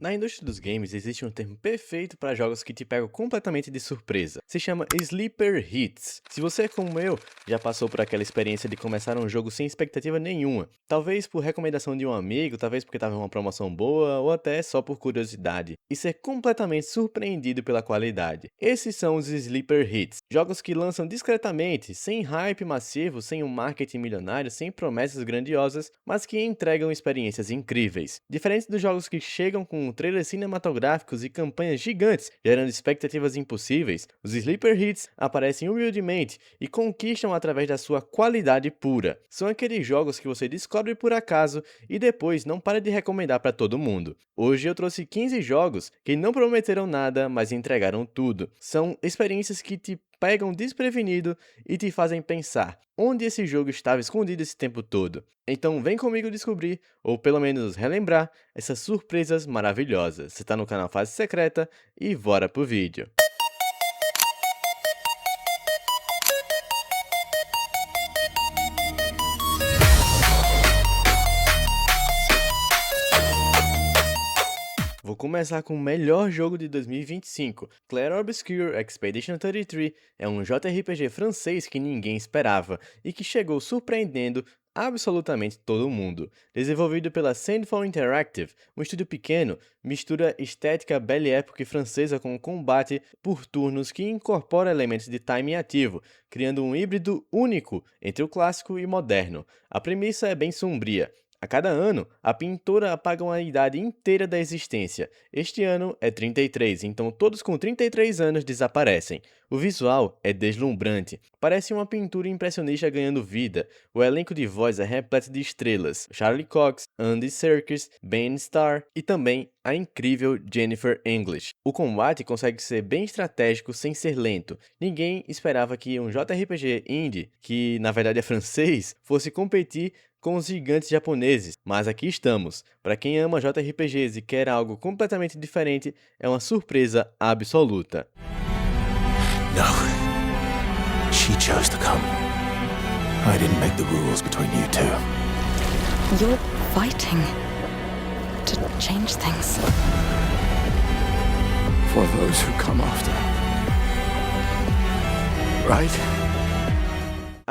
Na indústria dos games existe um termo perfeito para jogos que te pegam completamente de surpresa. Se chama Sleeper Hits. Se você, como eu, já passou por aquela experiência de começar um jogo sem expectativa nenhuma, talvez por recomendação de um amigo, talvez porque estava em uma promoção boa, ou até só por curiosidade, e ser completamente surpreendido pela qualidade. Esses são os Sleeper Hits. Jogos que lançam discretamente, sem hype massivo, sem um marketing milionário, sem promessas grandiosas, mas que entregam experiências incríveis. Diferente dos jogos que chegam com trailers cinematográficos e campanhas gigantes, gerando expectativas impossíveis, os Sleeper Hits aparecem humildemente e conquistam através da sua qualidade pura. São aqueles jogos que você descobre por acaso e depois não para de recomendar para todo mundo. Hoje eu trouxe 15 jogos que não prometeram nada, mas entregaram tudo. São experiências que te pegam desprevenido e te fazem pensar onde esse jogo estava escondido esse tempo todo. Então vem comigo descobrir, ou pelo menos relembrar, essas surpresas maravilhosas. Você está no canal Fase Secreta e bora pro vídeo. Vou começar com o melhor jogo de 2025. Clair Obscur Expedition 33 é um JRPG francês que ninguém esperava e que chegou surpreendendo absolutamente todo mundo. Desenvolvido pela Sandfall Interactive, um estúdio pequeno, mistura estética belle époque francesa com combate por turnos que incorpora elementos de timing ativo, criando um híbrido único entre o clássico e moderno. A premissa é bem sombria. A cada ano, a pintora apaga uma idade inteira da existência. Este ano é 33, então todos com 33 anos desaparecem. O visual é deslumbrante, parece uma pintura impressionista ganhando vida. O elenco de voz é repleto de estrelas: Charlie Cox, Andy Serkis, Ben Starr e também a incrível Jennifer English. O combate consegue ser bem estratégico sem ser lento. Ninguém esperava que um JRPG indie, que na verdade é francês, fosse competir com os gigantes japoneses, mas aqui estamos. Para quem ama JRPGs e quer algo completamente diferente, é uma surpresa absoluta. No. She chose to come. I didn't make the rules between you two. You're fighting to change things. For those who come after. Right?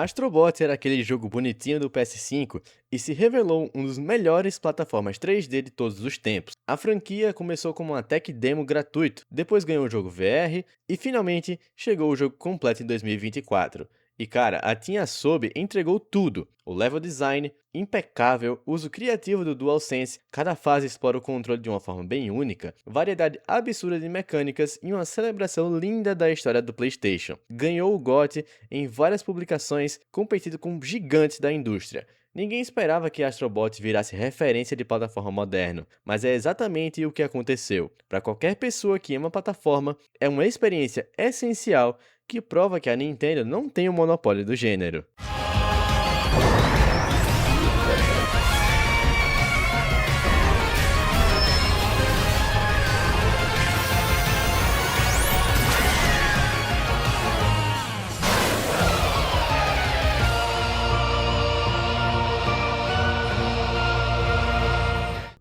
Astro Bot era aquele jogo bonitinho do PS5 e se revelou um dos melhores plataformas 3D de todos os tempos. A franquia começou como uma tech demo gratuito, depois ganhou o jogo VR e finalmente chegou o jogo completo em 2024. E cara, a Team Asobi entregou tudo: o level design impecável, uso criativo do DualSense, cada fase explora o controle de uma forma bem única, variedade absurda de mecânicas e uma celebração linda da história do PlayStation. Ganhou o GOTY em várias publicações, competindo com gigantes da indústria. Ninguém esperava que Astro Bot virasse referência de plataforma moderno, mas é exatamente o que aconteceu. Para qualquer pessoa que ama plataforma, é uma experiência essencial que prova que a Nintendo não tem o monopólio do gênero.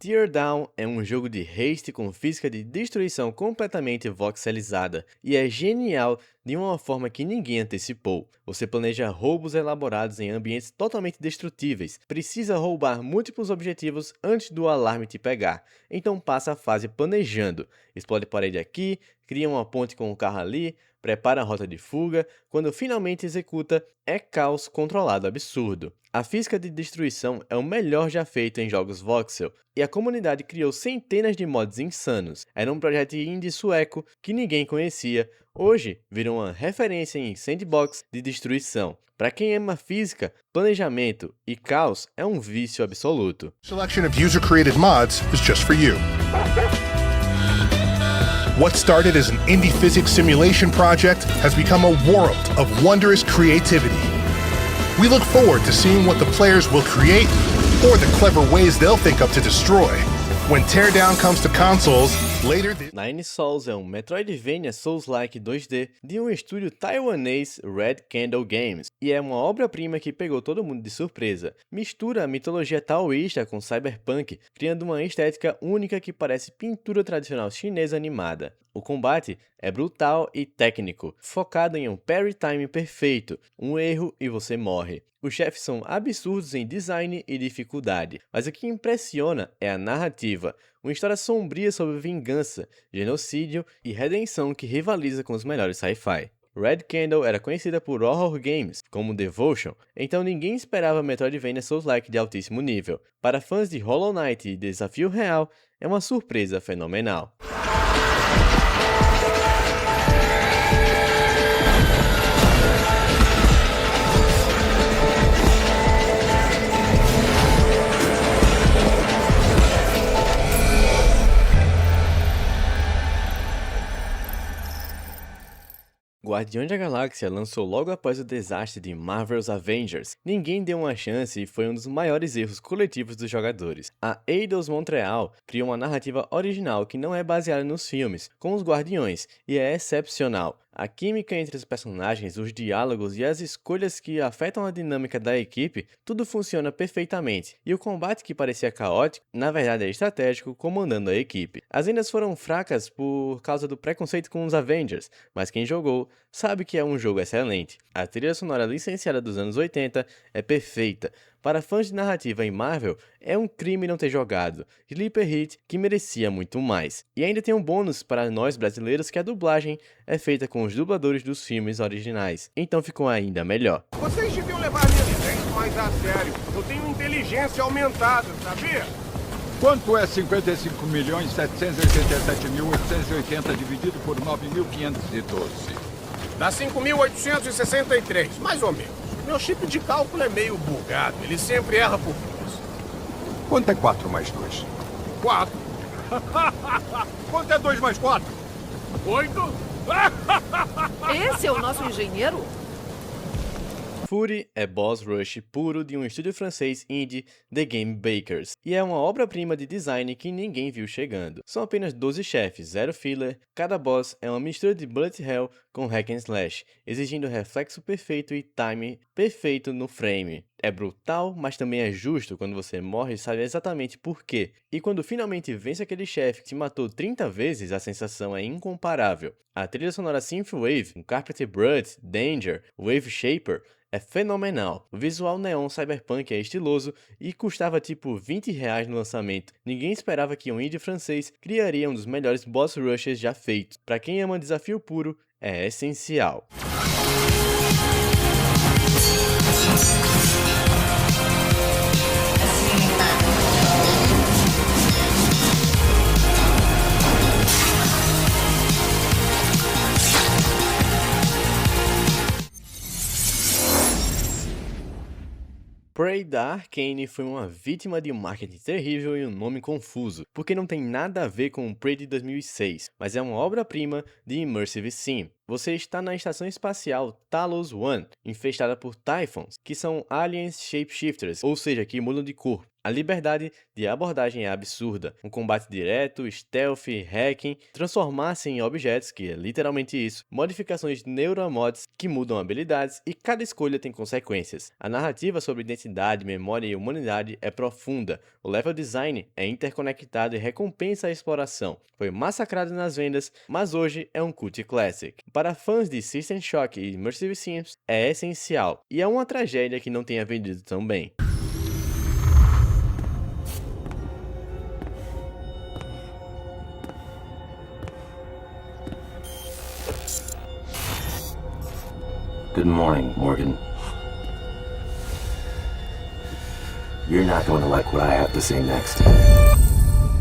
Teardown é um jogo de haste com física de destruição completamente voxelizada e é genial de uma forma que ninguém antecipou. Você planeja roubos elaborados em ambientes totalmente destrutíveis, precisa roubar múltiplos objetivos antes do alarme te pegar, então passa a fase planejando, explode parede aqui, cria uma ponte com o carro ali, prepara a rota de fuga, quando finalmente executa, é caos controlado absurdo. A física de destruição é o melhor já feito em jogos voxel, e a comunidade criou centenas de mods insanos. Era um projeto indie sueco que ninguém conhecia, hoje virou uma referência em sandbox de destruição. Para quem ama física, planejamento e caos é um vício absoluto. Selection of user-created mods is just for you. What started as an indie physics simulation project has become a world of wondrous creativity. We look forward to seeing what the players will create or the clever ways they'll think up to destroy. When Teardown comes to consoles, later this Nine Souls é um Metroidvania Souls-like 2D de um estúdio taiwanês Red Candle Games, e é uma obra-prima que pegou todo mundo de surpresa. Mistura a mitologia taoísta com cyberpunk, criando uma estética única que parece pintura tradicional chinesa animada. O combate é brutal e técnico, focado em um parry time perfeito, um erro e você morre. Os chefes são absurdos em design e dificuldade, mas o que impressiona é a narrativa, uma história sombria sobre vingança, genocídio e redenção que rivaliza com os melhores sci-fi. Red Candle era conhecida por horror games, como Devotion, então ninguém esperava Metroidvania Souls-like de altíssimo nível. Para fãs de Hollow Knight e Desafio Real, é uma surpresa fenomenal. Guardiões da Galáxia lançou logo após o desastre de Marvel's Avengers. Ninguém deu uma chance e foi um dos maiores erros coletivos dos jogadores. A Eidos Montreal criou uma narrativa original que não é baseada nos filmes, com os Guardiões, e é excepcional. A química entre os personagens, os diálogos e as escolhas que afetam a dinâmica da equipe, tudo funciona perfeitamente, e o combate que parecia caótico, na verdade é estratégico, comandando a equipe. As vendas foram fracas por causa do preconceito com os Avengers, mas quem jogou sabe que é um jogo excelente. A trilha sonora licenciada dos anos 80 é perfeita. Para fãs de narrativa em Marvel, é um crime não ter jogado Sleeper Hit, que merecia muito mais. E ainda tem um bônus para nós brasileiros, que a dublagem é feita com os dubladores dos filmes originais, então ficou ainda melhor. Vocês deviam levar minhas ideias mais a sério. Eu tenho inteligência aumentada, sabia? Quanto é 55.787.880 dividido por 9.512? Dá 5.863, mais ou menos. Meu chip de cálculo é meio bugado, ele sempre erra por pouco. Quanto é 4 mais 2? 4, Quanto é 2 mais 4? 8. Esse é o nosso engenheiro? Furi é boss rush puro de um estúdio francês indie, The Game Bakers, e é uma obra-prima de design que ninguém viu chegando. São apenas 12 chefes, 0 filler, cada boss é uma mistura de bullet hell com hack and slash, exigindo reflexo perfeito e time perfeito no frame. É brutal, mas também é justo. Quando você morre e sabe exatamente por quê. E quando finalmente vence aquele chefe que te matou 30 vezes, a sensação é incomparável. A trilha sonora Synthwave, com Carpet Blood, Danger, Wave Shaper, é fenomenal. O visual neon cyberpunk é estiloso e custava tipo R$20 no lançamento. Ninguém esperava que um indie francês criaria um dos melhores boss rushes já feitos. Para quem ama desafio puro, é essencial. Prey da Arcane foi uma vítima de um marketing terrível e um nome confuso, porque não tem nada a ver com o Prey de 2006, mas é uma obra-prima de Immersive Sim. Você está na estação espacial Talos One, infestada por Typhons, que são aliens shapeshifters, ou seja, que mudam de corpo. A liberdade de abordagem é absurda, um combate direto, stealth, hacking, transformar-se em objetos, que é literalmente isso, modificações de neuromods que mudam habilidades e cada escolha tem consequências. A narrativa sobre identidade, memória e humanidade é profunda, o level design é interconectado e recompensa a exploração. Foi massacrado nas vendas, mas hoje é um cult classic. Para fãs de System Shock e Immersive Sims, é essencial, e é uma tragédia que não tenha vendido tão bem. Good morning, Morgan. You're not going to like what I have to say next.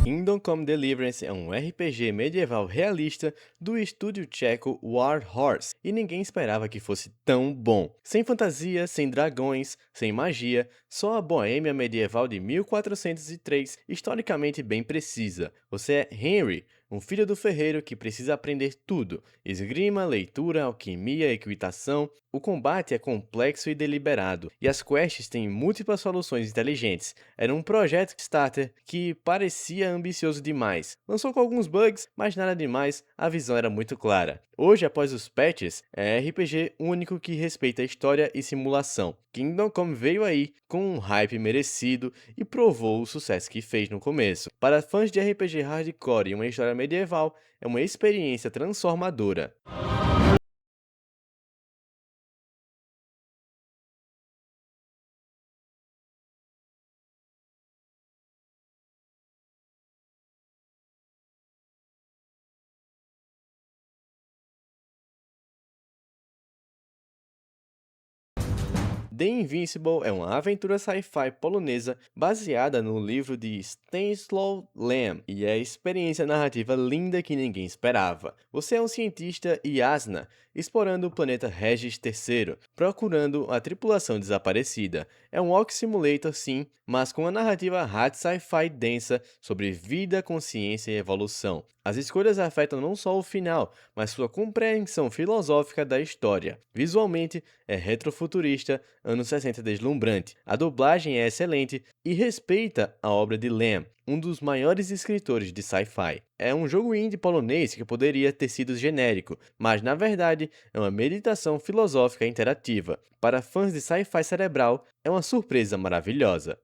Kingdom Come Deliverance é um RPG medieval realista do estúdio tcheco War Horse, e ninguém esperava que fosse tão bom. Sem fantasia, sem dragões, sem magia, só a boêmia medieval de 1403, historicamente bem precisa. Você é Henry, um filho do ferreiro que precisa aprender tudo: esgrima, leitura, alquimia, equitação. O combate é complexo e deliberado, e as quests têm múltiplas soluções inteligentes. Era um projeto Kickstarter que parecia ambicioso demais. Lançou com alguns bugs, mas nada demais, a visão era muito clara. Hoje, após os patches, é RPG único que respeita a história e simulação. Kingdom Come veio aí com um hype merecido e provou o sucesso que fez no começo. Para fãs de RPG hardcore e uma história medieval, é uma experiência transformadora. The Invincible é uma aventura sci-fi polonesa baseada no livro de Stanisław Lem e é a experiência narrativa linda que ninguém esperava. Você é um cientista Jasna, explorando o planeta Regis III, procurando a tripulação desaparecida. É um walk simulator sim, mas com uma narrativa hard sci-fi densa sobre vida, consciência e evolução. As escolhas afetam não só o final, mas sua compreensão filosófica da história. Visualmente, é retrofuturista, anos 60 deslumbrante. A dublagem é excelente e respeita a obra de Lem, um dos maiores escritores de sci-fi. É um jogo indie polonês que poderia ter sido genérico, mas na verdade é uma meditação filosófica interativa. Para fãs de sci-fi cerebral, é uma surpresa maravilhosa.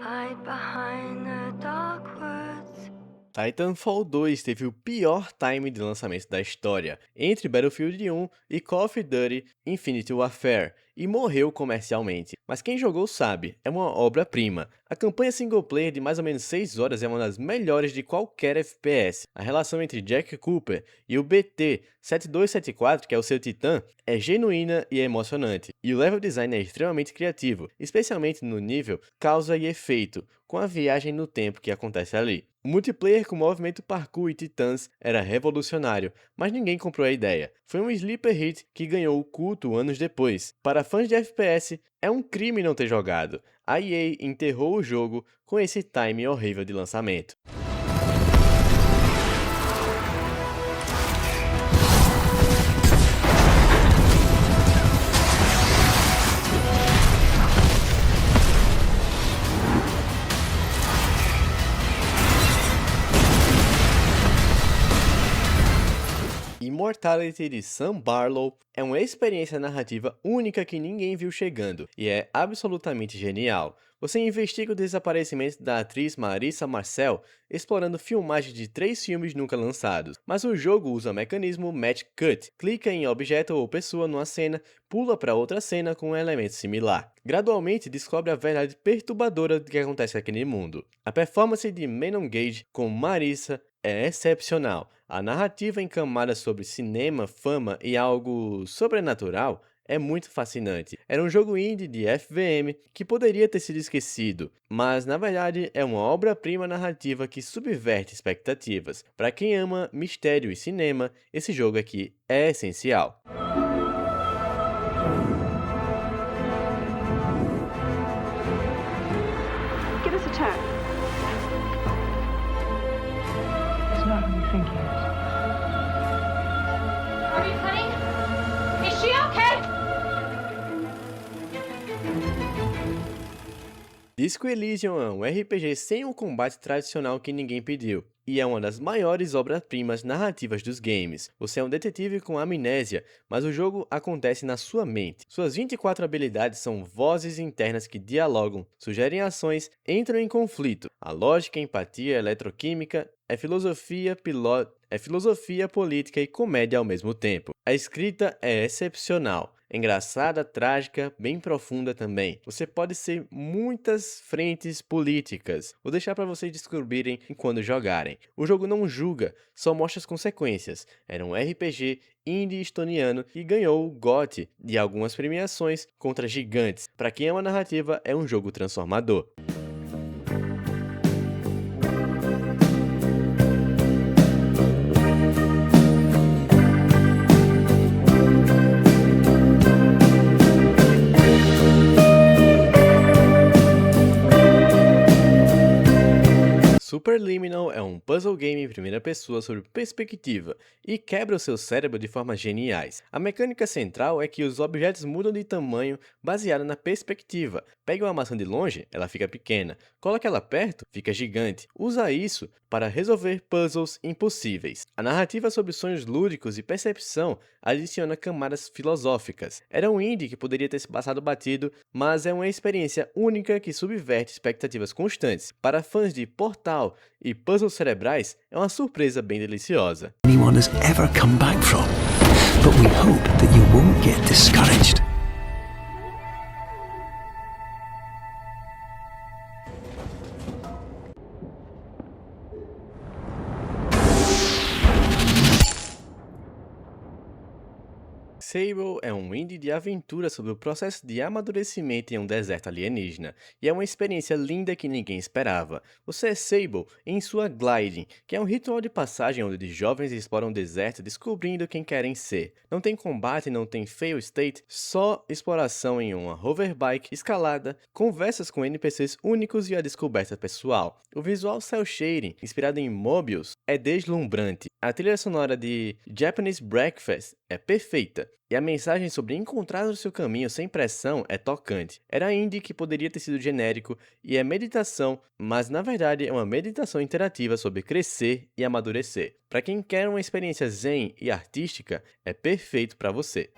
Hide behind the dark woods. Titanfall 2 teve o pior time de lançamento da história, entre Battlefield 1 e Call of Duty Infinite Warfare, e morreu comercialmente. Mas quem jogou sabe, é uma obra-prima. A campanha single player de mais ou menos 6 horas é uma das melhores de qualquer FPS. A relação entre Jack Cooper e o BT-7274, que é o seu titã, é genuína e emocionante. E o level design é extremamente criativo, especialmente no nível causa e efeito, com a viagem no tempo que acontece ali. O multiplayer com movimento parkour e titãs era revolucionário, mas ninguém comprou a ideia. Foi um sleeper hit que ganhou o culto anos depois. Para fãs de FPS, é um crime não ter jogado. A EA enterrou o jogo com esse time horrível de lançamento. Immortality de Sam Barlow é uma experiência narrativa única que ninguém viu chegando e é absolutamente genial. Você investiga o desaparecimento da atriz Marissa Marcel, explorando filmagens de 3 filmes nunca lançados. Mas o jogo usa o mecanismo Match Cut. Clica em objeto ou pessoa numa cena, pula para outra cena com um elemento similar. Gradualmente descobre a verdade perturbadora do que acontece naquele mundo. A performance de Manon Gage com Marissa é excepcional. A narrativa em camadas sobre cinema, fama e algo sobrenatural é muito fascinante. Era um jogo indie de FVM que poderia ter sido esquecido, mas na verdade é uma obra-prima narrativa que subverte expectativas. Para quem ama mistério e cinema, esse jogo aqui é essencial. Give us a turn. It's not who you think he is. Are we cutting? Is she okay? Disco Elysium é um RPG sem o combate tradicional que ninguém pediu, e é uma das maiores obras-primas narrativas dos games. Você é um detetive com amnésia, mas o jogo acontece na sua mente. Suas 24 habilidades são vozes internas que dialogam, sugerem ações, entram em conflito. A lógica, empatia, eletroquímica, é filosofia, política e comédia ao mesmo tempo. A escrita é excepcional. Engraçada, trágica, bem profunda também. Você pode ser muitas frentes políticas. Vou deixar para vocês descobrirem enquanto jogarem. O jogo não julga, só mostra as consequências. Era um RPG indie estoniano e ganhou o GOTY de algumas premiações contra gigantes. Para quem ama narrativa, é um jogo transformador. Superliminal é um puzzle game em primeira pessoa sobre perspectiva e quebra o seu cérebro de formas geniais. A mecânica central é que os objetos mudam de tamanho baseado na perspectiva. Pegue uma maçã de longe, ela fica pequena. Coloque ela perto, fica gigante. Usa isso para resolver puzzles impossíveis. A narrativa sobre sonhos lúdicos e percepção adiciona camadas filosóficas. Era um indie que poderia ter se passado batido, mas é uma experiência única que subverte expectativas constantes. Para fãs de Portal e puzzles cerebrais, é uma surpresa bem deliciosa. Anyone has ever come back from. But we hope that you won't get discouraged. Sable é um indie de aventura sobre o processo de amadurecimento em um deserto alienígena, e é uma experiência linda que ninguém esperava. Você é Sable em sua Gliding, que é um ritual de passagem onde jovens exploram o deserto descobrindo quem querem ser. Não tem combate, não tem fail state, só exploração em uma hoverbike, escalada, conversas com NPCs únicos e a descoberta pessoal. O visual cel shading, inspirado em Mobius, é deslumbrante. A trilha sonora de Japanese Breakfast é perfeita. E a mensagem sobre encontrar o seu caminho sem pressão é tocante. Era indie que poderia ter sido genérico e é meditação, mas na verdade é uma meditação interativa sobre crescer e amadurecer. Para quem quer uma experiência zen e artística, é perfeito para você.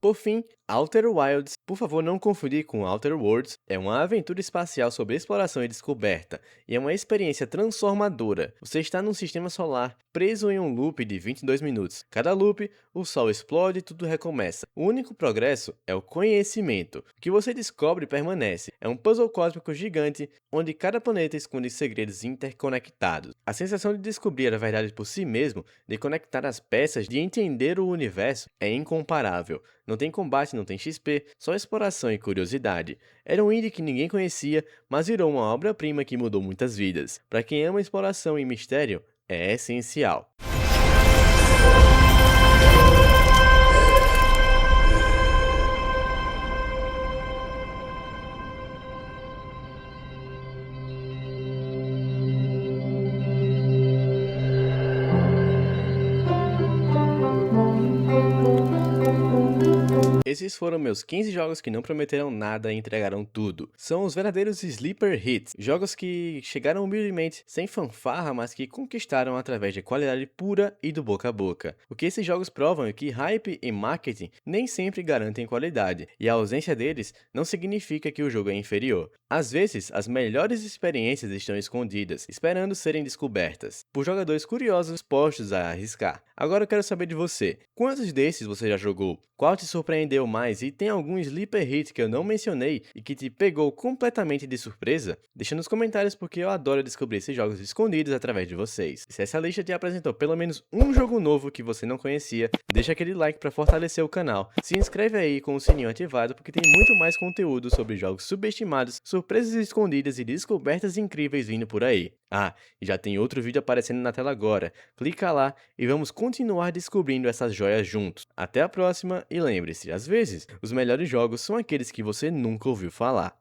Por fim, Outer Wilds, por favor não confundir com Outer Worlds, é uma aventura espacial sobre exploração e descoberta, e é uma experiência transformadora. Você está num sistema solar preso em um loop de 22 minutos. Cada loop, o sol explode e tudo recomeça. O único progresso é o conhecimento. O que você descobre permanece. É um puzzle cósmico gigante, onde cada planeta esconde segredos interconectados. A sensação de descobrir a verdade por si mesmo, de conectar as peças, de entender o universo, é incomparável. Não tem combate, não tem XP, só exploração e curiosidade. Era um indie que ninguém conhecia, mas virou uma obra-prima que mudou muitas vidas. Para quem ama exploração e mistério, é essencial. Esses foram meus 15 jogos que não prometeram nada e entregaram tudo. São os verdadeiros sleeper hits, jogos que chegaram humildemente, sem fanfarra, mas que conquistaram através de qualidade pura e do boca a boca. O que esses jogos provam é que hype e marketing nem sempre garantem qualidade, e a ausência deles não significa que o jogo é inferior. Às vezes, as melhores experiências estão escondidas, esperando serem descobertas, por jogadores curiosos dispostos a arriscar. Agora eu quero saber de você. Quantos desses você já jogou? Qual te surpreendeu mais e tem algum sleeper hit que eu não mencionei e que te pegou completamente de surpresa? Deixa nos comentários porque eu adoro descobrir esses jogos escondidos através de vocês. Se essa lista te apresentou pelo menos um jogo novo que você não conhecia, deixa aquele like para fortalecer o canal. Se inscreve aí com o sininho ativado porque tem muito mais conteúdo sobre jogos subestimados, surpresas escondidas e descobertas incríveis vindo por aí. Ah, e já tem outro vídeo aparecendo na tela agora. Clica lá e vamos continuar descobrindo essas joias juntos. Até a próxima e lembre-se, às vezes, os melhores jogos são aqueles que você nunca ouviu falar.